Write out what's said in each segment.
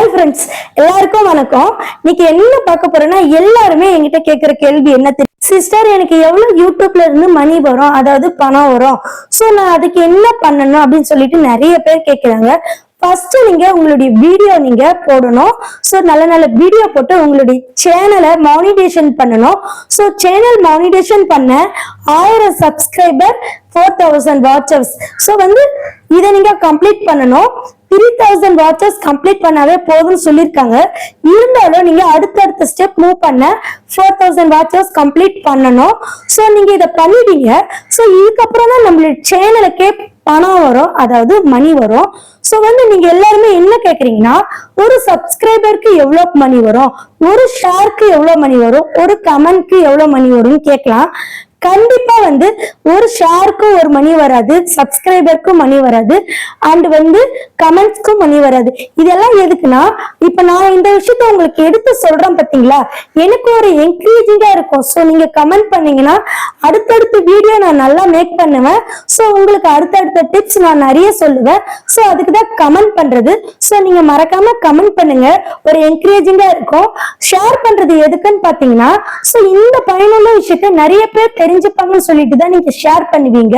Hi friends, எல்லாருக்கும் வணக்கம். இன்னைக்கு என்ன பார்க்க போறேன்னா, எல்லாருமே என்கிட்ட கேட்கிற கேள்வி என்ன தெரியும், சிஸ்டர் எனக்கு எவ்வளவு யூடியூப்ல இருந்து மணி வரும், அதாவது பணம் வரும், சோ நான் அதுக்கு என்ன பண்ணணும் அப்படின்னு சொல்லிட்டு நிறைய பேர் கேட்கிறாங்க. ஃபர்ஸ்ட் நீங்க உங்களுடைய வீடியோ நீங்க போடணும். சோ நல்ல நல்ல வீடியோ போட்டு உங்களுடைய சேனலை மானிட்டேஷன் பண்ணணும். சோ சேனல் மானிட்டேஷன் பண்ண 1000 சப்ஸ்கிரைபர் 4000 வாட்சர்ஸ். சோ இதை நீங்க கம்ப்ளீட் பண்ணணும். 3000 வாட்சர்ஸ் கம்ப்ளீட் பண்ணாவே போதும்னு சொல்லியிருக்காங்க. இருந்தாலும் நீங்க அடுத்தடுத்த ஸ்டெப் மூவ் பண்ண 4000 வாட்சர்ஸ் கம்ப்ளீட் பண்ணணும். சோ நீங்க இதை பண்ணிட்டீங்க. சோ இதுக்கப்புறம் தான் நம்மளுடைய சேனலுக்கே பணம் வரும், அதாவது மணி வரும். சோ நீங்க எல்லாருமே என்ன கேக்குறீங்கன்னா, ஒரு சப்ஸ்கிரைபருக்கு எவ்வளவு மணி வரும், ஒரு ஷேருக்கு எவ்வளவு மணி வரும், ஒரு கமெண்ட்க்கு எவ்வளவு மணி வரும்னு கேட்கலாம். கண்டிப்பா ஒரு ஷேருக்கும் ஒரு மணி வராது, சப்ஸ்கிரைபருக்கும் மணி வராது, அண்ட் கமெண்ட்ஸ்க்கும் மணி வராது. இதெல்லாம் எதுக்குன்னா, இப்ப நான் இந்த விஷயத்த உங்களுக்கு எடுத்து சொல்றேன் பாத்தீங்களா, எனக்கு ஒரு என்கரேஜிங்கா இருக்கும். சோ நீங்க கமெண்ட் பண்ணீங்கன்னா அடுத்தடுத்த வீடியோ நான் நல்லா மேக் பண்ணுவேன். சோ உங்களுக்கு அடுத்தடுத்த டிப்ஸ் நான் நிறைய சொல்லுவேன். சோ அதுக்குதான் கமெண்ட் பண்றது. சோ நீங்க மறக்காம கமெண்ட் பண்ணுங்க, ஒரு என்கரேஜிங்கா இருக்கும். ஷேர் பண்றது எதுக்குன்னு பாத்தீங்கன்னா, சோ இந்த பயனுள்ள விஷயத்த நிறைய பேர் தெரிஞ்சுப்பாங்கன்னு சொல்லிட்டு தான் நீங்க ஷேர் பண்ணுவீங்க.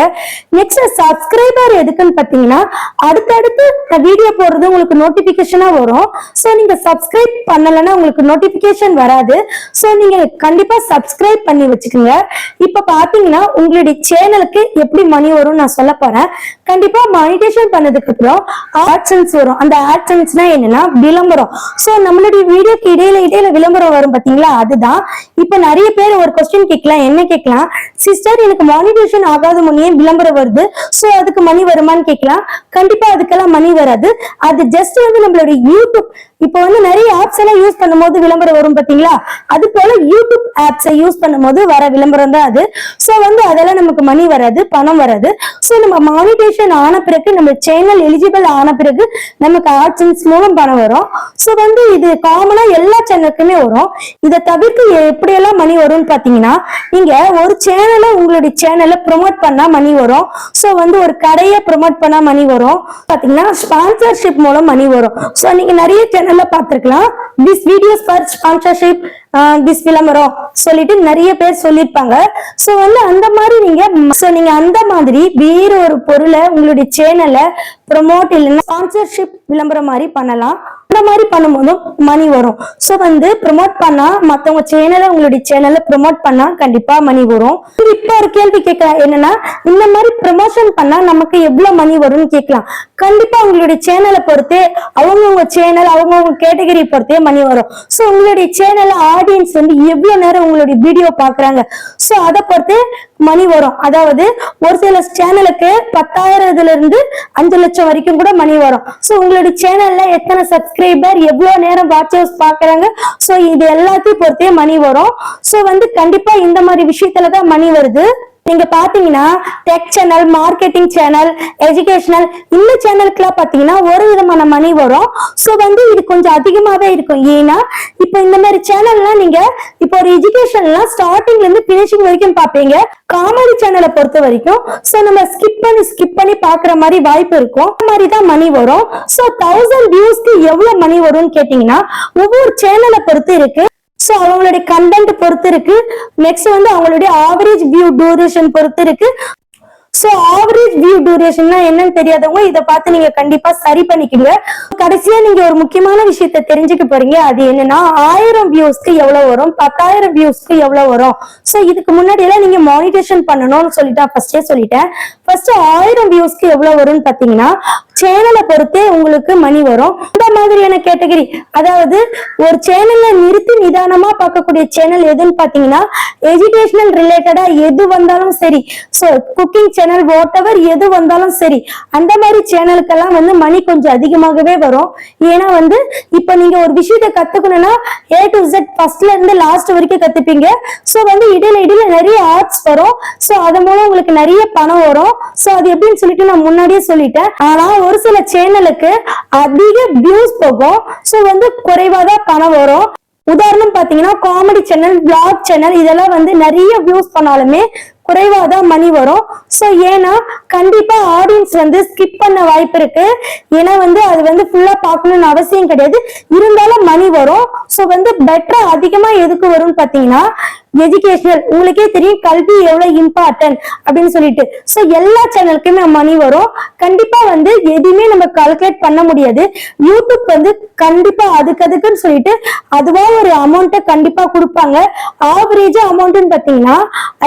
நெக்ஸ்ட் சப்ஸ்கிரைபர் எதுக்குன்னு பாத்தீங்கன்னா, அடுத்தடுத்து வீடியோ போடுறது உங்களுக்கு நோட்டிபிகேஷனா வரும். சோ நீங்க சப்ஸ்கிரைப் பண்ணலன்னா உங்களுக்கு நோட்டிபிகேஷன் வராது. சோ நீங்க கண்டிப்பா சப்ஸ்கிரைப் பண்ணி வச்சுக்கோங்க. இப்ப பாத்தீங்கன்னா உங்களுடைய சேனலுக்கு எப்படி மணி வரும் நான் சொல்ல போறேன். கண்டிப்பா மானிட்டேஷன் பண்ணதுக்கு அப்புறம் ஆட்சன்ஸ் வரும். அந்த ஆட்சன்ஸ்னா என்னன்னா விளம்பரம். சோ நம்மளுடைய வீடியோக்கு இடையில விளம்பரம் வரும் பாத்தீங்களா, அதுதான். இப்ப நிறைய பேர் ஒரு கொஸ்டின் கேட்கலாம், என்ன கேட்கலாம், சிஸ்டர் எனக்கு மானிட்டேஷன் ஆகாத முன்னே விளம்பரம் வருது, சோ அதுக்கு மணி வருமான்னு கேட்கலாம். கண்டிப்பா அதுக்கெல்லாம் மணி வராது. அது ஜஸ்ட் நம்மளுடைய யூடியூப், இப்போ நிறைய ஆப்ஸ் எல்லாம் யூஸ் பண்ணும்போது விளம்பரம் வரும் பாத்தீங்களா, அது போல யூடியூப் ஆப்ஸை யூஸ் பண்ணும்போது வர விளம்பரம் தான் அது. சோ அதெல்லாம் நமக்கு மணி வராது, பணம் வராது. சோ நம்ம மானிட்டேஷன் ஆன பிறகு, நம்ம சேனல் எலிஜிபிள் ஆன பிறகு நமக்கு ஆட்சன்ஸ் மூலம் பணம் வரும். சோ இது காமனா எல்லா சேனலுக்குமே வரும். இதை தவிர்த்து எப்படி எல்லாம் மணி வரும்னு பாத்தீங்கன்னா, நீங்க ஒரு சேனலை உங்களுடைய சேனலை ப்ரொமோட் பண்ணா மணி வரும். சோ ஒரு கடையை ப்ரொமோட் பண்ணா மணி வரும். பாத்தீங்கன்னா ஸ்பான்சர்ஷிப் மூலம் மணி வரும். சோ நீங்க நிறைய சேனல்ல பாத்துருக்கலாம், this videos for sponsorship, this விளம்பரம் சொல்லிட்டு நிறைய பேர் சொல்லிருப்பாங்க. சோ அந்த மாதிரி நீங்க அந்த மாதிரி வேற ஒரு பொருளை உங்களுடைய சேனல்ல ப்ரொமோட் இல்லைன்னா ஸ்பான்சர்ஷிப் விளம்பரம் மாதிரி பண்ணலாம். அந்த மாதிரி பண்ணும்போதும் மணி வரும். சோ ப்ரொமோட் பண்ணா, மத்தவங்க சேனலை உங்களுடைய சேனல்ல ப்ரொமோட் பண்ணா கண்டிப்பா மணி வரும். இப்ப ஒரு கேள்வி கேட்கலாம், என்னன்னா இந்த மாதிரி ப்ரமோஷன் பண்ணா நமக்கு எவ்வளவு மணி வரும்னு கேட்கலாம். கண்டிப்பா உங்களுடைய சேனலை பொறுத்தே, அவங்கவுங்க சேனல் அவங்கவுங்க கேட்டகரி பொறுத்தே மணி வரும். சோ உங்களுடைய சேனல்ல ஆடியன்ஸ் எவ்வளவு நேரம் உங்களுடைய வீடியோ பாக்குறாங்க, சோ அதை பொறுத்தே மணி வரும். அதாவது ஒரு சில சேனலுக்கு 10,000 இருந்து 5 லட்சம் வரைக்கும் கூட மணி வரும். சோ உங்களுடைய சேனல்ல எத்தனை சப்ஸ்கிரைபர், எவ்வளவு நேரம் வாட்சர்ஸ் பாக்குறாங்க, சோ இது எல்லாத்தையும் பொறுத்தே மணி வரும். சோ கண்டிப்பா இந்த மாதிரி விஷயத்துலதான் மணி வருது. நீங்க பாத்தீங்கன்னா tech channel, marketing channel, educational, இந்த சேனலுக்குலாம் பாத்தீங்கன்னா ஒரு விதமான மணி வரும். சோ இது கொஞ்சம் அதிகமாவே இருக்கும். ஏன்னா இப்ப இந்த மாதிரி சேனல்லாம் நீங்க இப்போ ஒரு எஜுகேஷன்லாம் ஸ்டார்டிங்ல இருந்து பினிஷிங் வரைக்கும் பாப்பீங்க. காமெடி சேனலை பொறுத்த வரைக்கும் சோ நம்ம ஸ்கிப் பண்ணி பாக்குற மாதிரி வாய்ப்பு இருக்கும். அந்த மாதிரி தான் மணி வரும். சோ 1000 வியூஸ்க்கு எவ்வளவு மணி வரும்னு கேட்டீங்கன்னா, ஒவ்வொரு சேனலை பொறுத்து இருக்கு. சோ அவங்களுடைய கண்டென்ட் பொறுத்து இருக்கு. நெக்ஸ்ட் அவங்களுடைய ஆவரேஜ் வியூ டியூரேஷன் பொறுத்து இருக்கு. சோ ஆவரேஜ் வியூ டியூரேஷன்னா என்னன்னு தெரியாதவங்க இதை பார்த்து நீங்க கண்டிப்பா சரி பண்ணிக்கங்க. கடைசியா நீங்க ஒரு முக்கியமான விஷயத்த தெரிஞ்சுக்க போறீங்க. அது என்னன்னா 1000 வியூஸ்க்கு எவ்வளவு வரும், 10,000 வியூஸ்க்கு எவ்வளவு வரும். சோ இதுக்கு முன்னாடி எல்லாம் நீங்க மானிட்டேஷன் பண்ணணும்னு ஃபர்ஸ்டே சொல்லிட்டேன். ஃபர்ஸ்ட் 1000 வியூஸ்க்கு எவ்வளவு வரும்னு பாத்தீங்கன்னா, சேனலை பொறுத்தே உங்களுக்கு மணி வரும். இந்த மாதிரியான கேட்டகரி, அதாவது ஒரு சேனல்ல நிறுத்தி நிதானமா பார்க்கக்கூடிய சேனல் எதுன்னு பாத்தீங்கன்னா, எஜுகேஷனல் ரிலேட்டடா எது வந்தாலும் சரி, so cooking channel, what ever எது வந்தாலும் சரி, அந்த மாதிரி சேனலுக்கெல்லாம் மணி கொஞ்சம் அதிகமாகவே வரும். ஏன்னா இப்ப நீங்க ஒரு விஷயத்த கத்துக்கணும்னா A to Z ஃபர்ஸ்ட்ல இருந்து லாஸ்ட் வரைக்கும் கத்துப்பீங்க. சோ இடையில நிறைய ஆர்ட்ஸ் வரும். சோ அது மூலம் உங்களுக்கு நிறைய பணம் வரும். சோ அது எப்படின்னு சொல்லிட்டு நான் முன்னாடியே சொல்லிட்டேன். ஆனா ஒரு சில சேனலுக்கு அதிக வியூஸ் போகும். சோ குறைவாதான் பணம் வரும். உதாரணம் பாத்தீங்கன்னா காமெடி சேனல், விளாக் சேனல், இதெல்லாம் நிறைய வியூஸ் பண்ணாலுமே குறைவாதான் மணி வரும். சோ ஏன்னா கண்டிப்பா ஆடியன்ஸ் வந்து ஸ்கிப் பண்ண வாய்ப்பு இருக்கு. ஏன்னா வந்து அது வந்து ஃபுல்லா பார்க்கணும்னு அவசியம் கிடையாது, இருந்தாலும் மணி வரும். சோ வந்து பெட்டரா அதிகமா எதுக்கு வரும்னு பாத்தீங்கன்னா எஜுகேஷனல். உங்களுக்கே தெரியும் கல்வி எவ்வளவு இம்பார்ட்டன்ட் அப்படின்னு சொல்லிட்டு. சோ எல்லா சேனலுக்குமே மணி வரும். கண்டிப்பா வந்து எதுவுமே நம்ம கால்குலேட் பண்ண முடியாது. யூடியூப் வந்து கண்டிப்பா அதுக்குன்னு சொல்லிட்டு அதுவா ஒரு அமௌண்ட்டை கண்டிப்பா கொடுப்பாங்க. ஆவரேஜா அமௌண்ட்னு பாத்தீங்கன்னா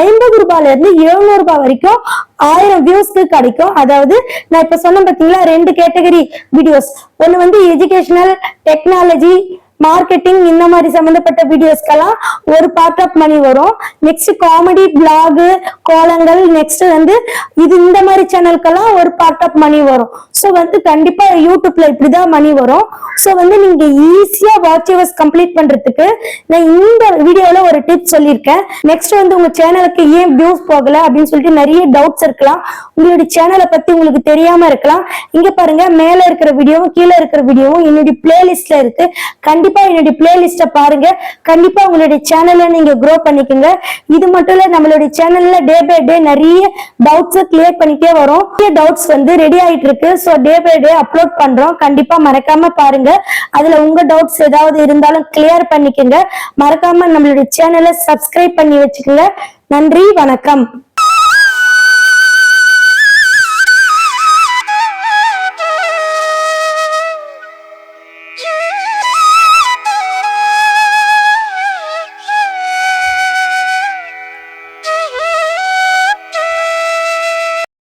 50 ரூபாயில இருந்து 700 ரூபாய் வரைக்கும் 1000 வியூஸ்க்கு கிடைக்கும். அதாவது நான் இப்ப சொன்ன பாத்தீங்களா 2 கேட்டகரி வீடியோஸ். ஒண்ணு வந்து எஜுகேஷனல், டெக்னாலஜி, மார்க்கெட்டிங் இந்த மாதிரி சம்பந்தப்பட்ட வீடியோஸ்க்கெல்லாம் ஒரு பார்ட் ஆஃப் மணி வரும். நெக்ஸ்ட் காமெடி, பிளாக், கோலங்கள், நெக்ஸ்ட் வந்து இது இந்த மாதிரி சேனலுக்கெல்லாம் ஒரு பார்ட் ஆஃப் மணி வரும். சோ வந்து கண்டிப்பா யூடியூப்ல இப்படிதான் மணி வரும். சோ வந்து நீங்க ஈஸியா வாட்ச் ஹவர்ஸ் கம்ப்ளீட் பண்றதுக்கு நான் இந்த வீடியோல ஒரு டிப் சொல்லியிருக்கேன். நெக்ஸ்ட் வந்து உங்க சேனலுக்கு ஏன் வியூஸ் போகல அப்படின்னு சொல்லிட்டு நிறைய டவுட்ஸ் இருக்கலாம். உங்களுடைய சேனலை பத்தி உங்களுக்கு தெரியாம இருக்கலாம். இங்க பாருங்க, மேல இருக்கிற வீடியோவும் கீழே இருக்கிற வீடியோவும் என்னுடைய பிளேலிஸ்ட்ல இருக்கு. கண்டிப்பா என்னுடைய பிளேலிஸ்ட பாருங்க. கண்டிப்பா உங்களுடைய சேனலை நீங்க க்ரோ பண்ணிக்கோங்க. இது மட்டும் இல்ல, நம்மளுடைய சேனல்ல டே பை டே நிறைய டவுட்ஸ் கிளியர் பண்ணிட்டே வரும். டவுட்ஸ் வந்து ரெடி ஆயிட்டு இருக்கு. So day by day upload பண்றோம். கண்டிப்பா மறக்காம பாருங்க. அதுல உங்க டவுட்ஸ் ஏதாவது இருந்தாலும் கிளியர் பண்ணிக்கோங்க. மறக்காம நம்மளுடைய சேனலை சப்ஸ்கிரைப் பண்ணி வச்சுக்கோங்க. நன்றி, வணக்கம்.